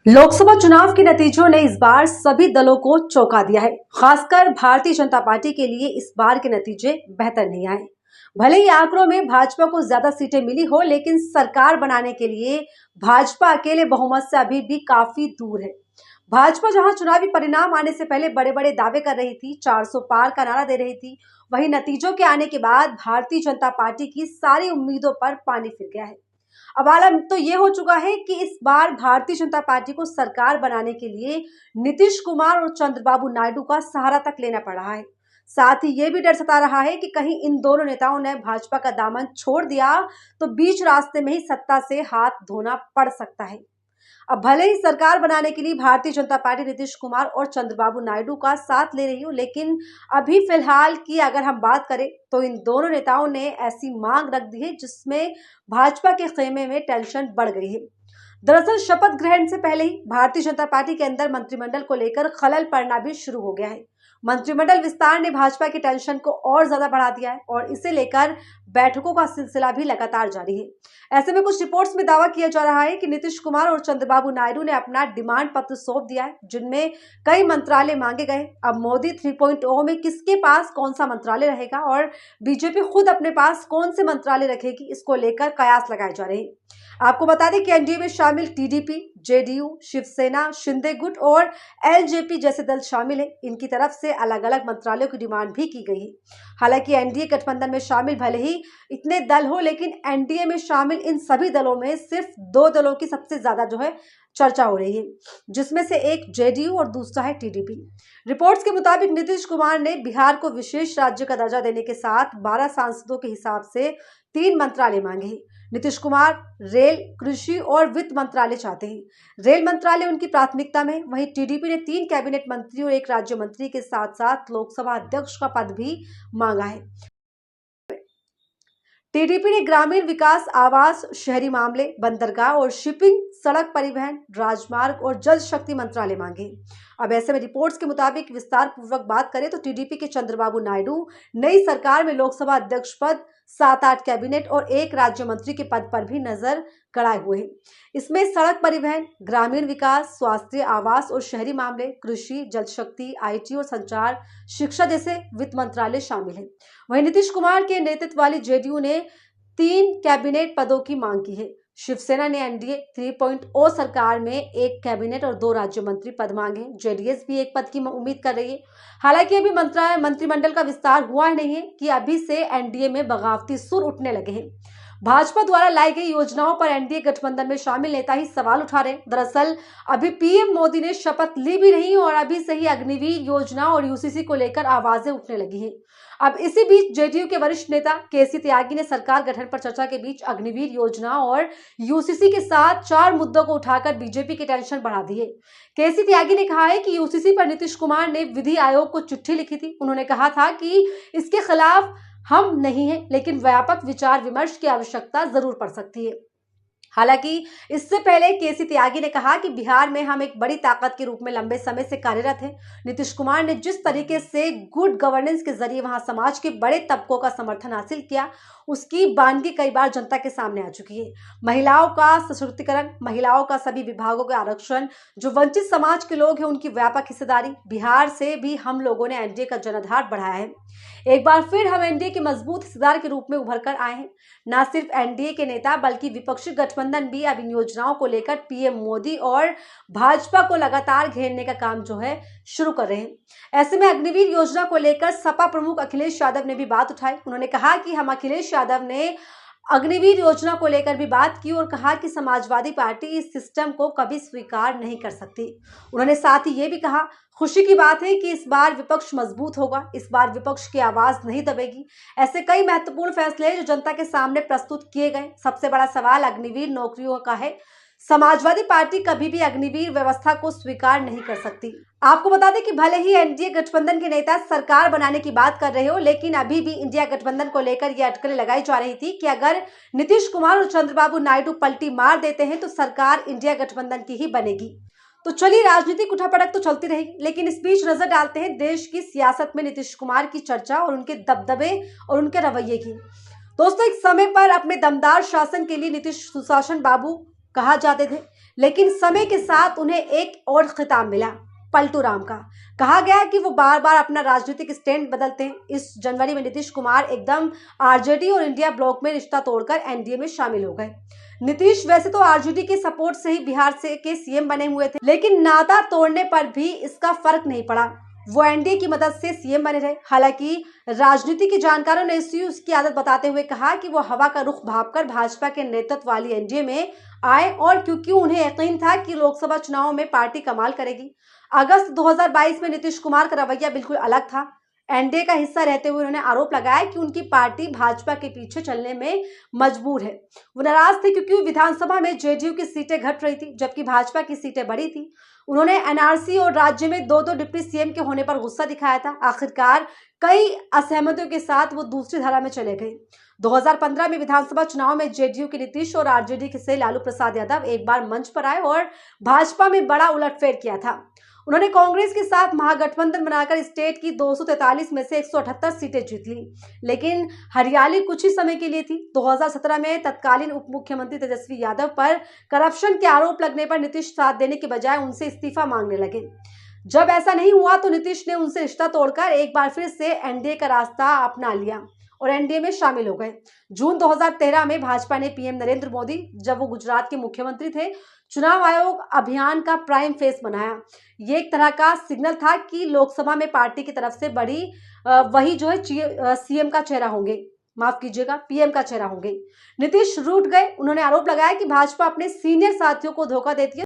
लोकसभा चुनाव के नतीजों ने इस बार सभी दलों को चौंका दिया है। खासकर भारतीय जनता पार्टी के लिए इस बार के नतीजे बेहतर नहीं आए। भले ही आंकड़ों में भाजपा को ज्यादा सीटें मिली हो, लेकिन सरकार बनाने के लिए भाजपा अकेले बहुमत से अभी भी काफी दूर है। भाजपा जहां चुनावी परिणाम आने से पहले बड़े बड़े दावे कर रही थी, 400 पार का नारा दे रही थी, वहीं नतीजों के आने के बाद भारतीय जनता पार्टी की सारी उम्मीदों पर पानी फिर गया है। अब आलम तो ये हो चुका है कि इस बार भारतीय जनता पार्टी को सरकार बनाने के लिए नीतीश कुमार और चंद्रबाबू नायडू का सहारा तक लेना पड़ रहा है। साथ ही ये भी डर सता रहा है कि कहीं इन दोनों नेताओं ने भाजपा का दामन छोड़ दिया तो बीच रास्ते में ही सत्ता से हाथ धोना पड़ सकता है। अब भले ही सरकार बनाने के लिए भारतीय जनता पार्टी नीतीश कुमार और चंद्रबाबू नायडू का साथ ले रही हो, लेकिन अभी फिलहाल की अगर हम बात करें तो इन दोनों नेताओं ने ऐसी मांग रख दी है जिसमें भाजपा के खेमे में टेंशन बढ़ गई है। दरअसल शपथ ग्रहण से पहले ही भारतीय जनता पार्टी के अंदर मंत्रिमंडल को लेकर खलल पड़ना भी शुरू हो गया है। मंत्रिमंडल विस्तार ने भाजपा की टेंशन को और ज्यादा बढ़ा दिया है और इसे लेकर बैठकों का सिलसिला भी लगातार जारी है। ऐसे में कुछ रिपोर्ट्स में दावा किया जा रहा है कि नीतीश कुमार और चंद्रबाबू नायडू ने अपना डिमांड पत्र सौंप दिया है, जिनमें कई मंत्रालय मांगे गए। अब मोदी 3.0 में किसके पास कौन सा मंत्रालय रहेगा और बीजेपी खुद अपने पास कौन से मंत्रालय रखेगी, इसको लेकर कयास लगाए जा रहे हैं। आपको बता दें कि एनडीए में शामिल टीडीपी, जेडीयू, शिवसेना, शिंदे गुट और एलजेपी जैसे दल शामिल हैं। इनकी तरफ से अलग अलग मंत्रालयों की डिमांड भी की गई है। हालांकि एनडीए गठबंधन में शामिल भले ही इतने दल हो, लेकिन एनडीए में शामिल इन सभी दलों में सिर्फ दो दलों की सबसे ज्यादा चर्चा हो रही है, जिसमें से एक जेडीयू और दूसरा है टीडीपी। रिपोर्ट्स के मुताबिक नीतीश कुमार ने बिहार को विशेष राज्य का दर्जा देने के साथ 12 सांसदों के हिसाब से 3 मंत्रालय मांगे हैं। नीतीश कुमार रेल, कृषि और वित्त मंत्रालय चाहते हैं। रेल मंत्रालय उनकी प्राथमिकता में। वहीं टीडीपी ने 3 कैबिनेट मंत्री और 1 राज्य मंत्री के साथ साथ लोकसभा अध्यक्ष का पद भी मांगा है। टीडीपी ने ग्रामीण विकास, आवास, शहरी मामले, बंदरगाह और शिपिंग, सड़क परिवहन, राजमार्ग और जल शक्ति मंत्रालय मांगे। अब ऐसे में रिपोर्ट्स के मुताबिक विस्तार पूर्वक बात करें तो टीडीपी के चंद्रबाबू नायडू नई सरकार में लोकसभा अध्यक्ष पद, 7-8 कैबिनेट और 1 राज्य मंत्री के पद पर भी नजर गड़ाए हुए हैं। इसमें सड़क परिवहन, ग्रामीण विकास, स्वास्थ्य, आवास और शहरी मामले, कृषि, जल शक्ति, आईटी और संचार, शिक्षा जैसे वित्त मंत्रालय शामिल है। वहीं नीतीश कुमार के नेतृत्व वाली जेडीयू ने 3 कैबिनेट पदों की मांग की है। शिवसेना ने एनडीए 3.0 सरकार में 1 कैबिनेट और 2 राज्य मंत्री पद मांगे। जेडीएस भी 1 पद की उम्मीद कर रही है। हालांकि अभी मंत्रिमंडल का विस्तार हुआ ही नहीं है कि अभी से एनडीए में बगावती सुर उठने लगे हैं। भाजपा द्वारा लाई गई योजनाओं पर एनडीए गठबंधन में शामिल नेता ही सवाल उठा रहे हैं। दरअसल अभी पीएम मोदी ने शपथ ली भी नहीं और अभी से ही अग्निवीर योजना और यूसीसी को लेकर आवाजें उठने लगी हैं। अब इसी बीच जेडीयू के वरिष्ठ नेता केसी त्यागी ने सरकार गठन पर चर्चा के बीच अग्निवीर योजना और यूसीसी के साथ 4 मुद्दों को उठाकर बीजेपी की टेंशन बढ़ा दी है। केसी त्यागी ने कहा है कि यूसीसी पर नीतीश कुमार ने विधि आयोग को चिट्ठी लिखी थी। उन्होंने कहा था कि इसके खिलाफ हम नहीं हैं, लेकिन व्यापक विचार विमर्श की आवश्यकता जरूर पड़ सकती है। हालांकि इससे पहले केसी त्यागी ने कहा कि बिहार में हम एक बड़ी ताकत के रूप में लंबे समय से कार्यरत हैं। नीतीश कुमार ने जिस तरीके से गुड गवर्नेंस के जरिए वहां समाज के बड़े तबकों का समर्थन हासिल किया, उसकी बानगी कई बार जनता के सामने आ चुकी है। महिलाओं का सशक्तिकरण, महिलाओं का सभी विभागों का आरक्षण, जो वंचित समाज के लोग हैं उनकी व्यापक हिस्सेदारी, बिहार से भी हम लोगों ने एनडीए का जनाधार बढ़ाया है। एक बार फिर हम एनडीए के मजबूत हिस्सेदार के रूप में उभर कर आए हैं। न सिर्फ एनडीए के नेता बल्कि विपक्षी गठबंधन भी अब इन योजनाओं को लेकर पीएम मोदी और भाजपा को लगातार घेरने का काम शुरू कर रहे हैं। ऐसे में अग्निवीर योजना को लेकर सपा प्रमुख अखिलेश यादव ने भी बात उठाई। उन्होंने कहा कि हम अखिलेश यादव ने अग्निवीर योजना को लेकर भी बात की और कहा कि समाजवादी पार्टी इस सिस्टम को कभी स्वीकार नहीं कर सकती। उन्होंने साथ ही ये भी कहा, खुशी की बात है कि इस बार विपक्ष मजबूत होगा, इस बार विपक्ष की आवाज नहीं दबेगी। ऐसे कई महत्वपूर्ण फैसले हैं जो जनता के सामने प्रस्तुत किए गए। सबसे बड़ा सवाल अग्निवीर नौकरियों का है। समाजवादी पार्टी कभी भी अग्निवीर व्यवस्था को स्वीकार नहीं कर सकती। आपको बता दें कि भले ही एनडीए गठबंधन के नेता सरकार बनाने की बात कर रहे हो, लेकिन अभी भी इंडिया गठबंधन को लेकर यह अटकलें लगाई जा रही थी कि अगर नीतीश कुमार और चंद्रबाबू नायडू पलटी मार देते हैं तो सरकार इंडिया गठबंधन की ही बनेगी। तो चलिए, राजनीतिक उठापटक तो चलती रहेगी, लेकिन इस बीच नजर डालते हैं देश की सियासत में नीतीश कुमार की चर्चा और उनके दबदबे और उनके रवैये की। दोस्तों, एक समय पर अपने दमदार शासन के लिए नीतीश सुशासन बाबू कहा जाते थे, लेकिन समय के साथ उन्हें एक और खिताब मिला, पलटू राम का। कहा गया कि वो बार बार अपना राजनीतिक स्टैंड बदलते हैं। इस जनवरी में नीतीश कुमार एकदम आरजेडी और इंडिया ब्लॉक में रिश्ता तोड़कर एनडीए में शामिल हो गए। नीतीश वैसे तो आरजेडी के सपोर्ट से ही बिहार से के सीएम बने हुए थे, लेकिन नाता तोड़ने पर भी इसका फर्क नहीं पड़ा। वो एनडीए की मदद से सीएम बने रहे। हालांकि राजनीति के जानकारों ने इसकी आदत बताते हुए कहा कि वो हवा का रुख भांपकर भाजपा के नेतृत्व वाली एनडीए में आए, और क्योंकि उन्हें यकीन था कि लोकसभा चुनाव में पार्टी कमाल करेगी। अगस्त 2022 में नीतीश कुमार का रवैया बिल्कुल अलग था। एनडीए का हिस्सा रहते हुए उन्होंने आरोप लगाया कि उनकी पार्टी भाजपा के पीछे चलने में मजबूर है। वो नाराज थे क्योंकि विधानसभा में जेडीयू की सीटें घट रही थी, जबकि भाजपा की सीटें बढ़ी थी। उन्होंने एनआरसी और राज्य में दो डिप्टी सीएम के होने पर गुस्सा दिखाया था। आखिरकार कई असहमतियों के साथ वो दूसरी धारा में चले गए। 2015 में विधानसभा चुनाव में जेडीयू के नीतीश और आरजेडी से लालू प्रसाद यादव एक बार मंच पर आए और भाजपा में बड़ा उलटफेर किया था। उन्होंने कांग्रेस के साथ महागठबंधन बनाकर स्टेट की 243 में से 178 सीटें जीत ली, लेकिन हरियाली कुछ ही समय के लिए थी। 2017 में तत्कालीन उप मुख्यमंत्री तेजस्वी यादव पर करप्शन के आरोप लगने पर नीतीश साथ देने के बजाय उनसे इस्तीफा मांगने लगे। जब ऐसा नहीं हुआ तो नीतीश ने उनसे रिश्ता तोड़कर एक बार फिर से एनडीए का रास्ता अपना लिया और एनडीए में शामिल हो गए। जून 2013 में भाजपा ने पीएम नरेंद्र मोदी, जब वो गुजरात के मुख्यमंत्री थे, चुनाव आयोग अभियान का प्राइम फेस बनाया। ये एक तरह का सिग्नल था कि लोकसभा में पार्टी की तरफ से बड़ी वही जो है सीएम का चेहरा होंगे, माफ कीजिएगा पीएम का चेहरा होंगे। नीतीश रूठ गए। उन्होंने आरोप लगाया कि भाजपा अपने सीनियर साथियों को धोखा देती है।